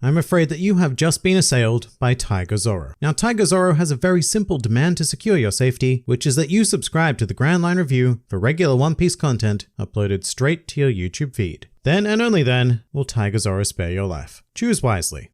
I'm afraid that you have just been assailed by Tiger Zoro. Now, Tiger Zoro has a very simple demand to secure your safety, which is that you subscribe to the Grand Line Review for regular One Piece content uploaded straight to your YouTube feed. Then and only then will Tiger Zoro spare your life. Choose wisely.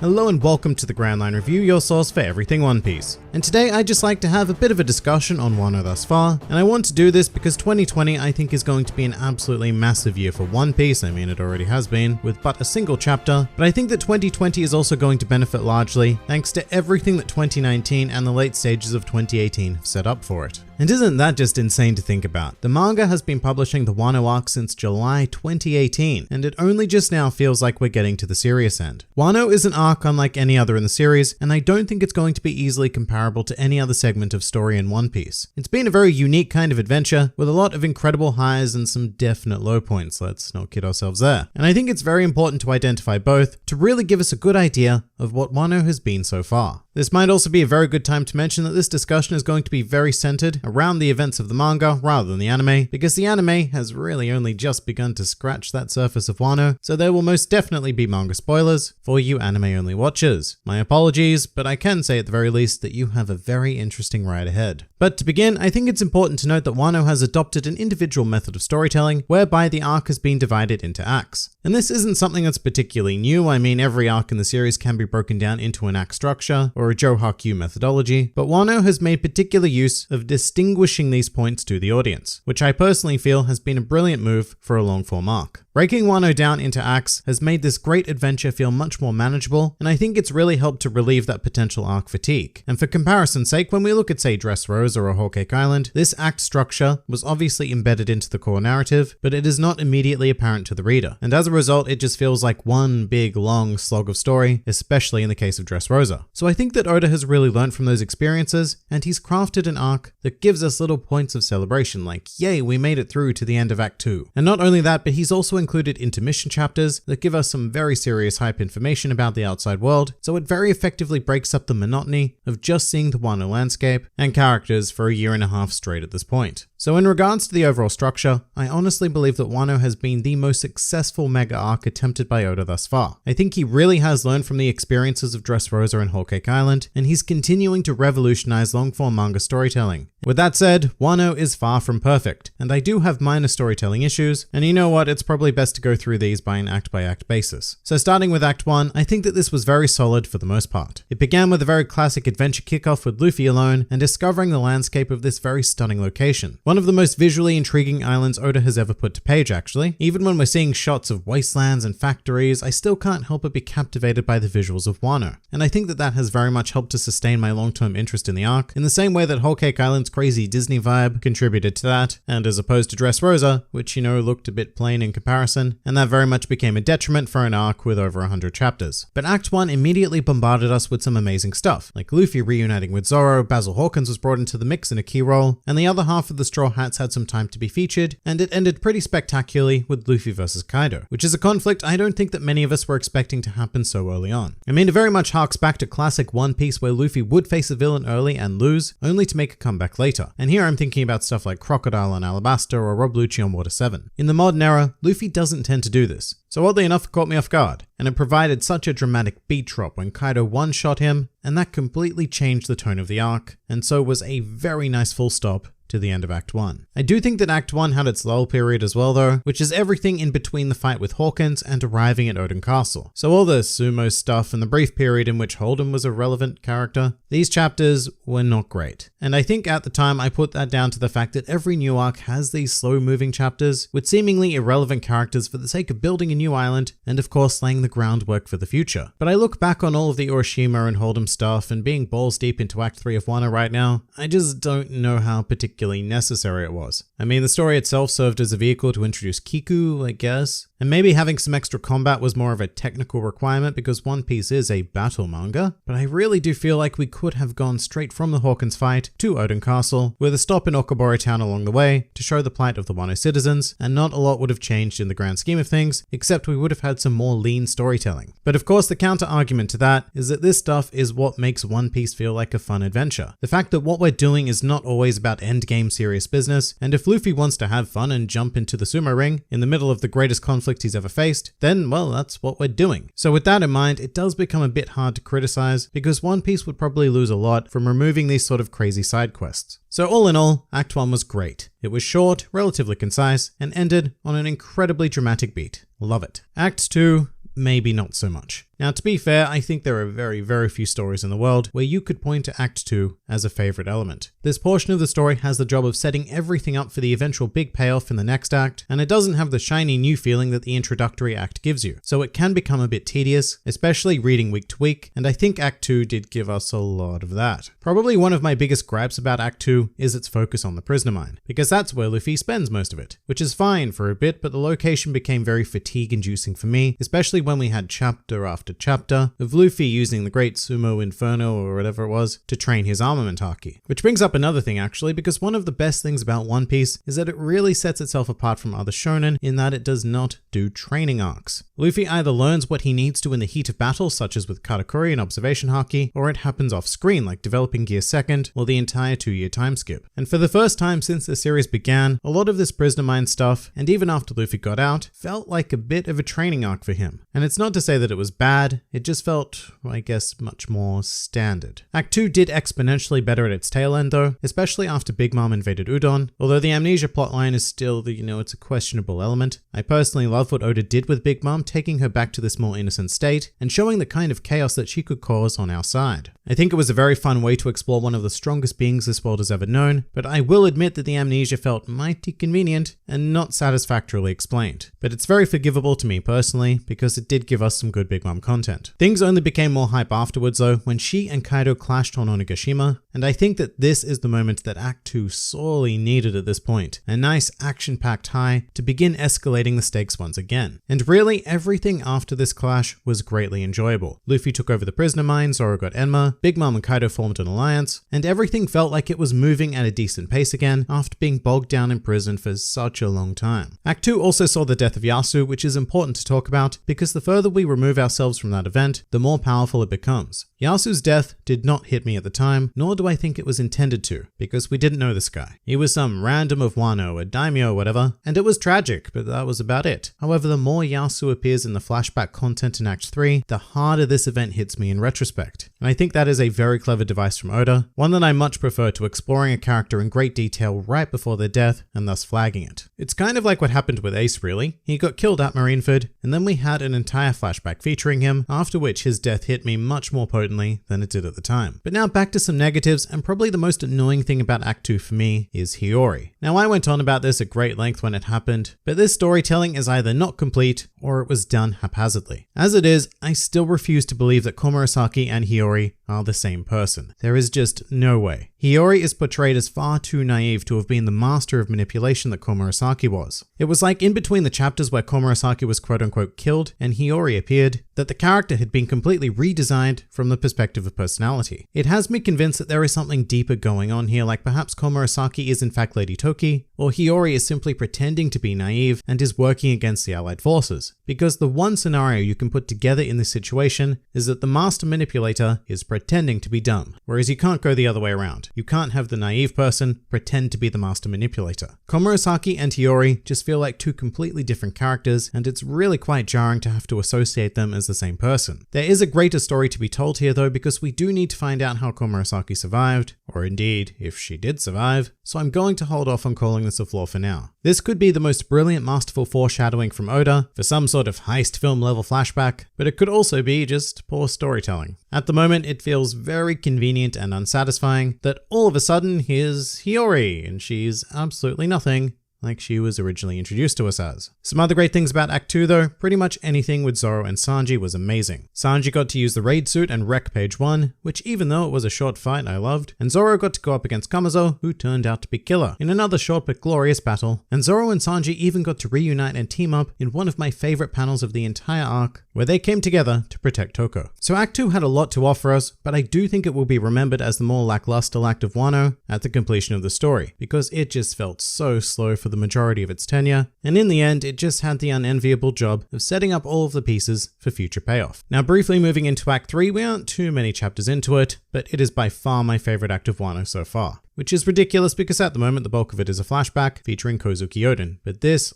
Hello and welcome to the Grand Line Review, your source for everything One Piece. And today I'd just like to have a bit of a discussion on Wano thus far, and I want to do this because 2020 I think is going to be an absolutely massive year for One Piece. I mean, it already has been, with but a single chapter, but I think that 2020 is also going to benefit largely thanks to everything that 2019 and the late stages of 2018 have set up for it. And isn't that just insane to think about? The manga has been publishing the Wano arc since July 2018, and it only just now feels like we're getting to the serious end. Wano is an arc unlike any other in the series, and I don't think it's going to be easily comparable to any other segment of story in One Piece. It's been a very unique kind of adventure, with a lot of incredible highs and some definite low points, let's not kid ourselves there. And I think it's very important to identify both, to really give us a good idea of what Wano has been so far. This might also be a very good time to mention that this discussion is going to be very centered around the events of the manga rather than the anime, because the anime has really only just begun to scratch that surface of Wano, so there will most definitely be manga spoilers for you anime-only watchers. My apologies, but I can say at the very least that you have a very interesting ride ahead. But to begin, I think it's important to note that Wano has adopted an individual method of storytelling whereby the arc has been divided into acts. And this isn't something that's particularly new. I mean, every arc in the series can be broken down into an act structure or a Johaku methodology, but Wano has made particular use of distinguishing these points to the audience, which I personally feel has been a brilliant move for a long-form arc. Breaking Wano down into acts has made this great adventure feel much more manageable, and I think it's really helped to relieve that potential arc fatigue. And for comparison's sake, when we look at say Dressrosa or Whole Cake Island, this act structure was obviously embedded into the core narrative, but it is not immediately apparent to the reader. And as a result, it just feels like one big long slog of story, especially in the case of Dressrosa. So I think that Oda has really learned from those experiences, and he's crafted an arc that gives us little points of celebration like, yay, we made it through to the end of Act 2. And not only that, but he's also included intermission chapters that give us some very serious hype information about the outside world, so it very effectively breaks up the monotony of just seeing the Wano landscape and characters for a year and a half straight at this point. So in regards to the overall structure, I honestly believe that Wano has been the most successful mega arc attempted by Oda thus far. I think he really has learned from the experiences of Dressrosa and Whole Cake Island, and he's continuing to revolutionize long-form manga storytelling. With that said, Wano is far from perfect, and I do have minor storytelling issues, and you know what, it's probably best to go through these by an act-by-act basis. So starting with Act 1, I think that this was very solid for the most part. It began with a very classic adventure kickoff with Luffy alone and discovering the landscape of this very stunning location. One of the most visually intriguing islands Oda has ever put to page, actually. Even when we're seeing shots of wastelands and factories, I still can't help but be captivated by the visuals of Wano. And I think that that has very much helped to sustain my long-term interest in the arc, in the same way that Whole Cake Island's crazy Disney vibe contributed to that, and as opposed to Dressrosa, which, you know, looked a bit plain in comparison, and that very much became a detriment for an arc with over 100 chapters. But Act 1 immediately bombarded us with some amazing stuff, like Luffy reuniting with Zoro, Basil Hawkins was brought into the mix in a key role, and the other half of the Straw Hats had some time to be featured, and it ended pretty spectacularly with Luffy versus Kaido, which is a conflict I don't think that many of us were expecting to happen so early on. I mean, it very much harks back to classic One Piece where Luffy would face a villain early and lose, only to make a comeback later. And here I'm thinking about stuff like Crocodile on Alabasta or Rob Lucci on Water 7. In the modern era, Luffy doesn't tend to do this. So oddly enough, it caught me off guard, and it provided such a dramatic beat drop when Kaido one-shot him, and that completely changed the tone of the arc, and so was a very nice full stop to the end of Act 1. I do think that Act 1 had its lull period as well though, which is everything in between the fight with Hawkins and arriving at Oden Castle. So all the sumo stuff and the brief period in which Holden was a relevant character, these chapters were not great. And I think at the time I put that down to the fact that every new arc has these slow moving chapters with seemingly irrelevant characters for the sake of building a new island and of course laying the groundwork for the future. But I look back on all of the Oroshima and Holden stuff and being balls deep into Act 3 of Wano right now, I just don't know how particularly necessary it was. I mean, the story itself served as a vehicle to introduce Kiku, I guess, and maybe having some extra combat was more of a technical requirement because One Piece is a battle manga, but I really do feel like we could have gone straight from the Hawkins fight to Oden Castle, with a stop in Okobore town along the way to show the plight of the Wano citizens, and not a lot would have changed in the grand scheme of things, except we would have had some more lean storytelling. But of course the counter argument to that is that this stuff is what makes One Piece feel like a fun adventure. The fact that what we're doing is not always about endgame serious business, and if Luffy wants to have fun and jump into the sumo ring in the middle of the greatest conflict conflict he's ever faced, then, well, that's what we're doing. So with that in mind, it does become a bit hard to criticize because One Piece would probably lose a lot from removing these sort of crazy side quests. So all in all, Act 1 was great. It was short, relatively concise, and ended on an incredibly dramatic beat. Love it. Act 2, maybe not so much. Now, to be fair, I think there are very few stories in the world where you could point to Act 2 as a favorite element. This portion of the story has the job of setting everything up for the eventual big payoff in the next act, and it doesn't have the shiny new feeling that the introductory act gives you. So it can become a bit tedious, especially reading week to week, and I think Act 2 did give us a lot of that. Probably one of my biggest gripes about Act 2 is its focus on the prisoner mine, because that's where Luffy spends most of it, which is fine for a bit, but the location became very fatigue-inducing for me, especially when we had chapter after chapter of Luffy using the Great Sumo Inferno or whatever it was to train his armament haki. Which brings up another thing actually, because one of the best things about One Piece is that it really sets itself apart from other shonen in that it does not do training arcs. Luffy either learns what he needs to in the heat of battle, such as with Katakuri and observation haki, or it happens off screen like developing Gear Second or the entire 2-year time skip. And for the first time since the series began, a lot of this prisoner mine stuff, and even after Luffy got out, felt like a bit of a training arc for him. And it's not to say that it was bad, it just felt, I guess, much more standard. Act 2 did exponentially better at its tail end though, especially after Big Mom invaded Udon, although the amnesia plotline is still it's a questionable element. I personally love what Oda did with Big Mom, taking her back to this more innocent state, and showing the kind of chaos that she could cause on our side. I think it was a very fun way to explore one of the strongest beings this world has ever known, but I will admit that the amnesia felt mighty convenient and not satisfactorily explained. But it's very forgivable to me personally, because it did give us some good Big Mom content. Things only became more hype afterwards though, when she and Kaido clashed on Onigashima, and I think that this is the moment that Act 2 sorely needed at this point. A nice action-packed high to begin escalating the stakes once again. And really, everything after this clash was greatly enjoyable. Luffy took over the prisoner mine, Zoro got Enma, Big Mom and Kaido formed an alliance, and everything felt like it was moving at a decent pace again after being bogged down in prison for such a long time. Act 2 also saw the death of Yasu, which is important to talk about because the further we remove ourselves from that event, the more powerful it becomes. Yasu's death did not hit me at the time, nor do I think it was intended to, because we didn't know this guy. He was some random of Wano, a daimyo or whatever, and it was tragic, but that was about it. However, the more Yasu appears in the flashback content in Act 3, the harder this event hits me in retrospect. And I think that is a very clever device from Oda, one that I much prefer to exploring a character in great detail right before their death and thus flagging it. It's kind of like what happened with Ace really. He got killed at Marineford, and then we had an entire flashback featuring him, after which his death hit me much more potently than it did at the time. But now back to some negatives, and probably the most annoying thing about Act 2 for me is Hiyori. Now I went on about this at great length when it happened, but this storytelling is either not complete or it was done haphazardly. As it is, I still refuse to believe that Komurasaki and Hiyori are the same person. There is just no way. Hiyori is portrayed as far too naive to have been the master of manipulation that Komurasaki was. It was like in between the chapters where Komurasaki was quote-unquote killed and Hiyori appeared, that the character had been completely redesigned from the perspective of personality. It has me convinced that there is something deeper going on here, like perhaps Komurasaki is in fact Lady Toki, or Hiyori is simply pretending to be naive and is working against the Allied forces. Because the one scenario you can put together in this situation is that the master manipulator is pretending to be dumb, whereas you can't go the other way around. You can't have the naive person pretend to be the master manipulator. Komurasaki and Hiyori just feel like two completely different characters, and it's really quite jarring to have to associate them as the same person. There is a greater story to be told here though, because we do need to find out how Komurasaki survived, or indeed, if she did survive, so I'm going to hold off on calling this a flaw for now. This could be the most brilliant masterful foreshadowing from Oda for some sort of heist film level flashback, but it could also be just poor storytelling. At the moment, it feels very convenient and unsatisfying that all of a sudden here's Hiyori, and she's absolutely nothing like she was originally introduced to us as. Some other great things about Act 2 though, pretty much anything with Zoro and Sanji was amazing. Sanji got to use the raid suit and wreck page 1, which even though it was a short fight I loved, and Zoro got to go up against Kamazo, who turned out to be killer, in another short but glorious battle, and Zoro and Sanji even got to reunite and team up in one of my favorite panels of the entire arc, where they came together to protect Toko. So Act 2 had a lot to offer us, but I do think it will be remembered as the more lackluster act of Wano at the completion of the story, because it just felt so slow for the majority of its tenure, and in the end it just had the unenviable job of setting up all of the pieces for future payoff. Now briefly moving into Act 3, we aren't too many chapters into it, but it is by far my favorite act of Wano so far. which is ridiculous because at the moment the bulk of it is a flashback featuring Kozuki Oden. But this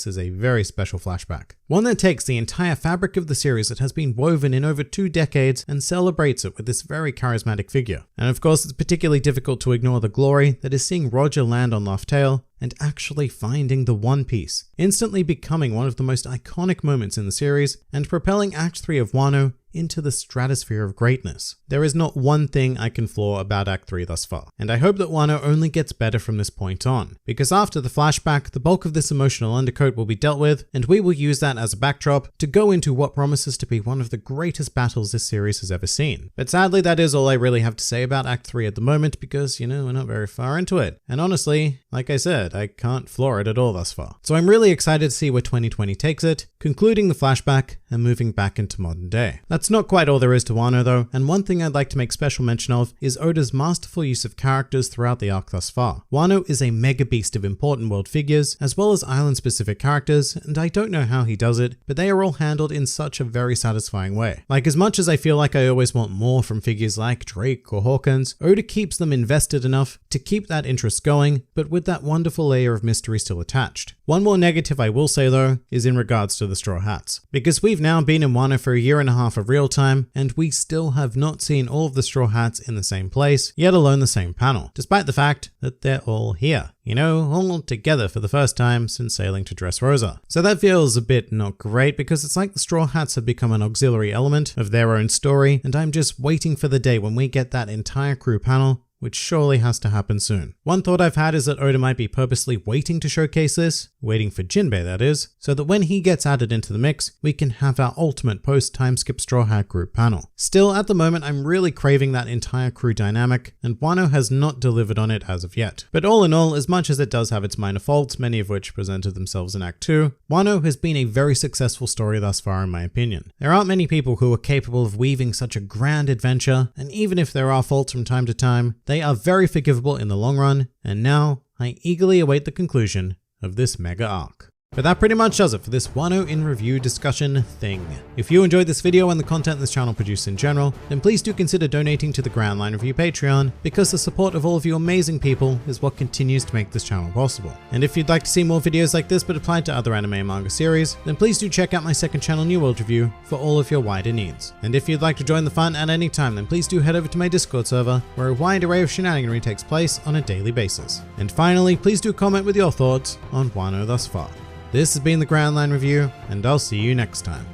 is a very special flashback. One that takes the entire fabric of the series that has been woven in over 2 decades and celebrates it with this very charismatic figure. And of course, it's particularly difficult to ignore the glory that is seeing Roger land on Laugh Tale and actually finding the One Piece, instantly becoming one of the most iconic moments in the series and propelling Act 3 of Wano into the stratosphere of greatness. There is not one thing I can flaw about Act 3 thus far, and I hope that Wano only gets better from this point on, because after the flashback, the bulk of this emotional undercoat will be dealt with, and we will use that as a backdrop to go into what promises to be one of the greatest battles this series has ever seen. But sadly, that is all I really have to say about Act 3 at the moment, because, we're not very far into it. And honestly, like I said, I can't flaw it at all thus far. So I'm really excited to see where 2020 takes it, concluding the flashback and moving back into modern day. That's not quite all there is to Wano though, and one thing I'd like to make special mention of is Oda's masterful use of characters throughout the arc thus far. Wano is a mega beast of important world figures, as well as island-specific characters, and I don't know how he does it, but they are all handled in such a very satisfying way. Like, as much as I feel like I always want more from figures like Drake or Hawkins, Oda keeps them invested enough to keep that interest going, but with that wonderful layer of mystery still attached. One more negative I will say though, is in regards to the Straw Hats. Because we've now been in Wano for a year and a half of real time, and we still have not seen all of the Straw Hats in the same place, yet alone the same panel, despite the fact that they're all here. All together for the first time since sailing to Dressrosa. So that feels a bit not great, because it's like the Straw Hats have become an auxiliary element of their own story, and I'm just waiting for the day when we get that entire crew panel, which surely has to happen soon. One thought I've had is that Oda might be purposely waiting to showcase this, waiting for Jinbei that is, so that when he gets added into the mix, we can have our ultimate post-time skip Straw Hat group panel. Still, at the moment, I'm really craving that entire crew dynamic, and Wano has not delivered on it as of yet. But all in all, as much as it does have its minor faults, many of which presented themselves in Act 2, Wano has been a very successful story thus far in my opinion. There aren't many people who are capable of weaving such a grand adventure, and even if there are faults from time to time, they are very forgivable in the long run, and now I eagerly await the conclusion of this mega arc. But that pretty much does it for this Wano in review discussion thing. If you enjoyed this video and the content this channel produces in general, then please do consider donating to the Grand Line Review Patreon, because the support of all of you amazing people is what continues to make this channel possible. And if you'd like to see more videos like this but applied to other anime and manga series, then please do check out my second channel New World Review for all of your wider needs. And if you'd like to join the fun at any time, then please do head over to my Discord server, where a wide array of shenaniganry takes place on a daily basis. And finally, please do comment with your thoughts on Wano thus far. This has been the Grand Line Review, and I'll see you next time.